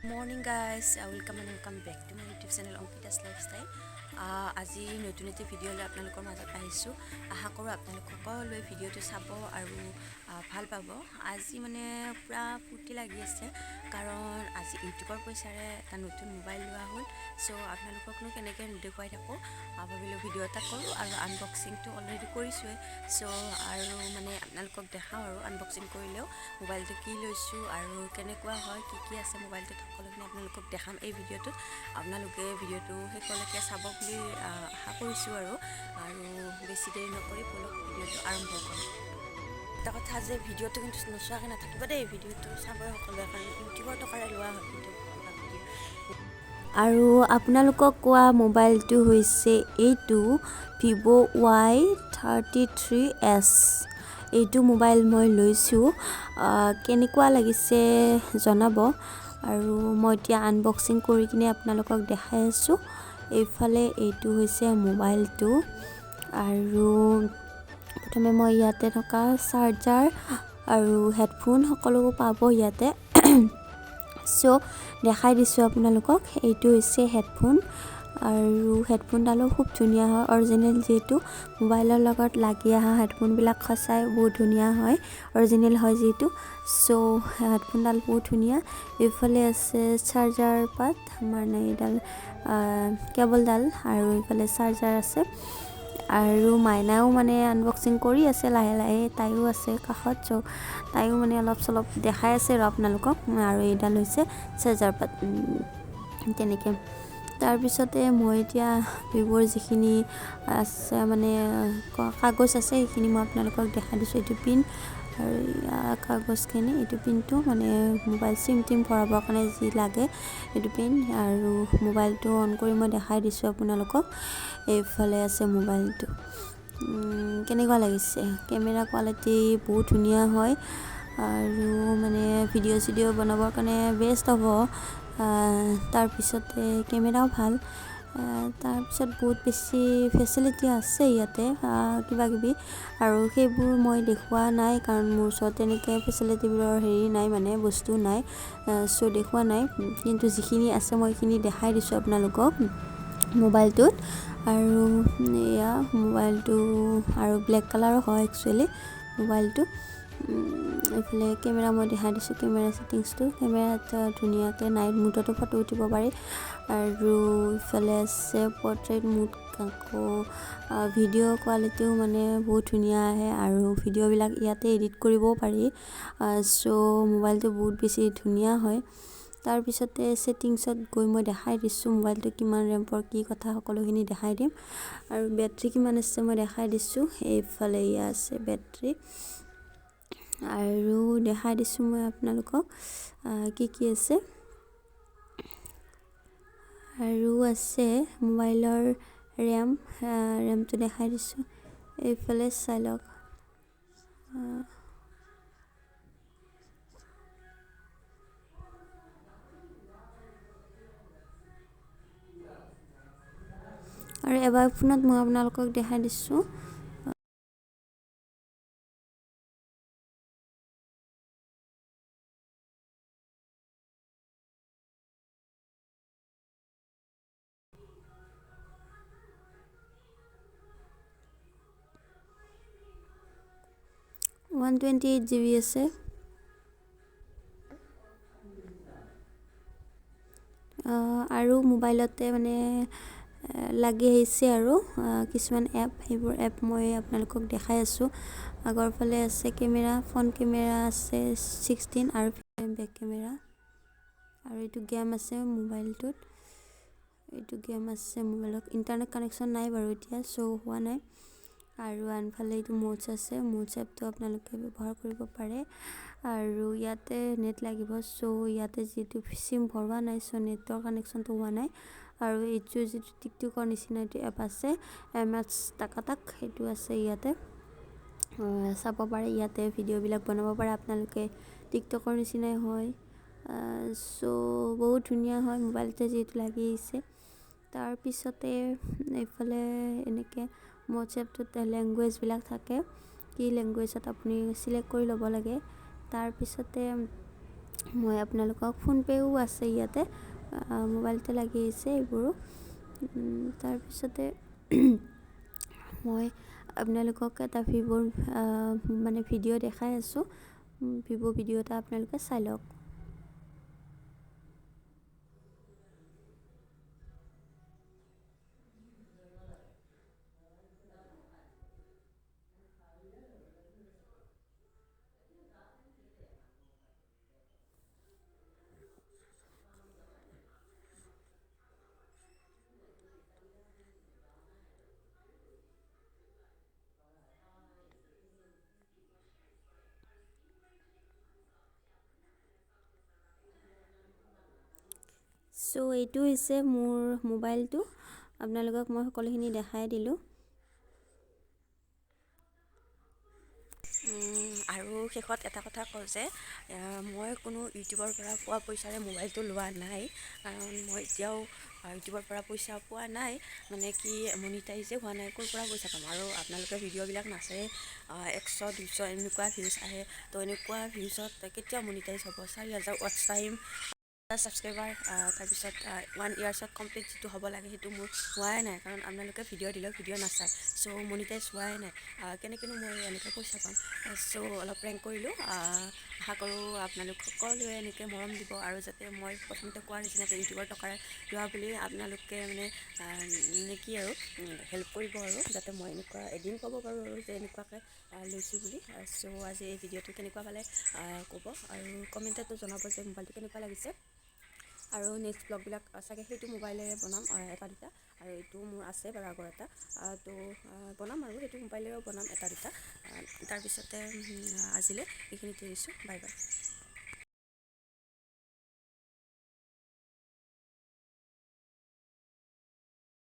Morning guys, welcome back to my YouTube channel Ankita's Lifestyle. আজি নতুন এটা video' লৈ আপোনালোকৰ মাজত আহিছোঁ। আশা কৰোঁ আপোনালোক সকলোৱে ভিডিঅ'টো চাব আৰু ভাল পাব। আজি মানে পুৰা ফূৰ্তি লাগি আছে কাৰণ আজি ইউটিউবৰ পইচাৰে এটা নতুন মোবাইল লোৱা হ'ল। চ' আপোনালোককনো কেনেকৈ দেখুৱাই থাকোঁ ভাবিলোঁ ভিডিঅ' এটা কৰোঁ আৰু আনবক্সিংটো অলৰেডি কৰিছোঁৱে। চ' আৰু মানে আপোনালোকক দেখাওঁ আৰু আনবক্সিং কৰিলেও মোবাইলটো কি লৈছোঁ আৰু কেনেকুৱা হয় কি আছে মোবাইলটোত সকলোখিনি আপোনালোকক দেখাম এই ভিডিঅ'টোত। আপোনালোকে ভিডিঅ'টো শেষলৈকে চাব বুলি আশা কৰিছোঁ আৰু বেছি দেৰি নকৰি বলক ভিডিঅ'টো আৰম্ভ কৰোঁ। এটা কথা যে ভিডিঅ'টো কিন্তু নোচোৱাকৈ নাথাকিব দেই, ভিডিঅ'টো চাবই সকলোৱে কাৰণ ইউটিউবৰ টকাৰে লোৱা হয় ভিডিঅ'। আৰু আপোনালোকক কোৱা মোবাইলটো হৈছে এইটো vivo Y33s। এইটো মোবাইল মই লৈছোঁ, কেনেকুৱা লাগিছে জনাব। আৰু মই এতিয়া আনবক্সিং কৰি কিনে আপোনালোকক দেখাই আছোঁ। এইফালে এইটো হৈছে মোবাইলটো আৰু প্ৰথমে মই ইয়াতে থকা চাৰ্জাৰ আৰু হেডফোন সকলোবোৰ পাব ইয়াতে। চ' দেখাই দিছোঁ আপোনালোকক। এইটো হৈছে হেডফোন আৰু হেডফোনডালো খুব ধুনীয়া হয়, অৰিজিনেল যিহেতু মোবাইলৰ লগত লাগি অহা হেডফোনবিলাক সঁচাই বহুত ধুনীয়া হয়, অৰিজিনেল হয় যিহেতু। চ' হেডফোনডাল বহুত ধুনীয়া। এইফালে আছে চাৰ্জাৰ পাত, মানে এইডাল কেবলডাল, আৰু এইফালে চাৰ্জাৰ আছে। আৰু মাইনাও মানে আনবক্সিং কৰি আছে লাহে লাহে, তাইও আছে কাষত। চ' তাইও মানে অলপ চলপ দেখাই আছে আৰু আপোনালোকক। আৰু এইডাল হৈছে চাৰ্জাৰ পাত তেনেকৈ। তাৰপিছতে মই এতিয়া ভিভ'ৰ যিখিনি আছে মানে কাগজ আছে সেইখিনি মই আপোনালোকক দেখাই দিছোঁ। এইটো পিন আৰু কাগজখিনি, এইটো পিনটো মানে মোবাইল চিম টিম ভৰাবৰ কাৰণে যি লাগে এইটো পিন। আৰু মোবাইলটো অন কৰি মই দেখাই দিছোঁ আপোনালোকক। এইফালে আছে মোবাইলটো। কেনেকুৱা লাগিছে? কেমেৰা কোৱালিটি বহুত ধুনীয়া হয় আৰু মানে ভিডিঅ' চিডিঅ' বনাবৰ কাৰণে বেষ্ট হ'ব। তাৰপিছতে কেমেৰাও ভাল। তাৰপিছত বহুত বেছি ফেচিলিটি আছে ইয়াতে কিবা কিবি, আৰু সেইবোৰ মই দেখুওৱা নাই কাৰণ মোৰ ওচৰত তেনেকৈ ফেচিলিটিবোৰৰ হেৰি নাই, মানে বস্তু নাই। চ' দেখুওৱা নাই, কিন্তু যিখিনি আছে মই সেইখিনি দেখাই দিছোঁ আপোনালোকক মোবাইলটোত। আৰু এয়া মোবাইলটো আৰু ব্লেক কালাৰো হয় একচুৱেলি মোবাইলটো। এইফালে কেমেৰা মই দেখাই দিছোঁ, কেমেৰা ছেটিংছটো। কেমেৰাত ধুনীয়াকৈ নাইট মুডতো ফটো উঠিব পাৰি। আৰু ইফালে আছে পৰ্ট্ৰেইট মুড, আকৌ ভিডিঅ' কোৱালিটিও মানে বহুত ধুনীয়া আহে আৰু ভিডিঅ'বিলাক ইয়াতে এডিট কৰিবও পাৰি। চ' মোবাইলটো বহুত বেছি ধুনীয়া হয়। তাৰপিছতে ছেটিংছত গৈ মই দেখাই দিছোঁ মোবাইলটো কিমান ৰেম্পৰ কি কথা সকলোখিনি দেখাই দিম। আৰু বেটৰী কিমান আছে মই দেখাই দিছোঁ। এইফালে ইয়া আছে বেটৰী, আৰু দেখাই দিছোঁ মই আপোনালোকক কি আছে। আৰু আছে মোবাইলৰ ৰেমটো দেখাই দিছোঁ। এইফালে চাই লওক। আৰু এবাৰ ফোনত মই আপোনালোকক দেখাই দিছোঁ। 128 GB আছে। আৰু মোবাইলতে মানে লাগি আহিছে আৰু কিছুমান এপ, সেইবোৰ এপ মই আপোনালোকক দেখাই আছোঁ। আগৰ ফালে আছে কেমেৰা, ফ্ৰণ্ট কেমেৰা আছে 16 আৰু বেক কেমেৰা। আৰু এইটো গেম আছে মোবাইলটোত, এইটো গেম আছে মোবাইলত। ইণ্টাৰনেট কানেকশ্যন নাই বাৰু এতিয়া, শ্ব' হোৱা নাই। আৰু আনফালে এইটো মোডছ আছে, মোডছ এপটো আপোনালোকে ব্যৱহাৰ কৰিব পাৰে। আৰু ইয়াতে নেট লাগিব, চ' ইয়াতে যিহেতু চিম ভৰোৱা নাই, চ' নেটৰ কানেকশ্যনটো হোৱা নাই। আৰু এইটো যিটো টিকটকৰ নিচিনা এইটো এপ আছে MX টাকাটাক, সেইটো আছে ইয়াতে। চাব পাৰে ইয়াতে, ভিডিঅ'বিলাক বনাব পাৰে আপোনালোকে, টিকটকৰ নিচিনাই হয়। চ' বহুত ধুনীয়া হয় মোবাইলতে যিহেতু লাগি আহিছে। তাৰপিছতে এইফালে এনেকৈ মোডছ এপটোত লেংগুৱেজবিলাক থাকে, কি লেংগুৱেজত আপুনি চিলেক্ট কৰি ল'ব লাগে। তাৰপিছতে মই আপোনালোকক ফোনপে'ও আছে ইয়াতে, মোবাইলতে লাগি আহিছে এইবোৰো। তাৰপিছতে মই আপোনালোকক এটা ভিভ'ৰ মানে ভিডিঅ' দেখাই আছোঁ। ভিভ' ভিডিঅ' এটা আপোনালোকে চাই লওক। চ' এইটো হৈছে মোৰ মোবাইলটো, আপোনালোকক মই সকলোখিনি দেখাই দিলোঁ। আৰু শেষত এটা কথা কওঁ যে মই কোনো ইউটিউবৰ পৰা পোৱা পইচাৰে মোবাইলটো লোৱা নাই, কাৰণ মই এতিয়াও ইউটিউবৰ পৰা পইচা পোৱা নাই, মানে কি মনিটাইজে হোৱা নাই, ক'ৰ পৰা পইচা পাম। আৰু আপোনালোকে ভিডিঅ'বিলাক নাচাই 100 200 এনেকুৱা ভিউজ আহে, তো এনেকুৱা ভিউজত কেতিয়াও মনিটাইজ হ'ব। 4000 ৱাটচ টাইম, ছাবস্ক্ৰাইবাৰ, তাৰপিছত 1 ইয়াৰ্ছত কমপ্লিট যিটো হ'ব লাগে সেইটো মোৰ হোৱাই নাই, কাৰণ আপোনালোকে ভিডিঅ' দিলেও ভিডিঅ' নাচায়। চ' মনিটাইজ হোৱাই নাই, কেনেকৈনো মই এনেকৈ পইচা পাম। চ' অলপ প্ৰেংক কৰিলোঁ। আশা কৰোঁ আপোনালোক সকলোৱে এনেকৈ মৰম দিব, আৰু যাতে মই প্ৰথমতে কোৱাৰ নিচিনাকৈ ইউটিউবৰ টকাৰ লোৱা বুলি আপোনালোকে মানে কি আৰু হেল্প কৰিব, আৰু যাতে মই এনেকুৱা এদিন ক'ব পাৰোঁ আৰু যে এনেকুৱাকৈ লৈছোঁ বুলি। চ' আজি এই ভিডিঅ'টো কেনেকুৱা পালে ক'ব, আৰু কমেণ্টতো জনাব যে মোবাইলটো কেনেকুৱা লাগিছে। আৰু নেক্সট ব্লগবিলাক চাগে সেইটো মোবাইলেৰে বনাম, এটা দুটা, আৰু এইটো মোৰ আছে বাৰু আগৰ এটা, তো বনাম আৰু সেইটো মোবাইলেৰেও বনাম এটা দুটা। তাৰপিছতে আজিলৈ এইখিনিতে এৰিছোঁ, বাই বাই।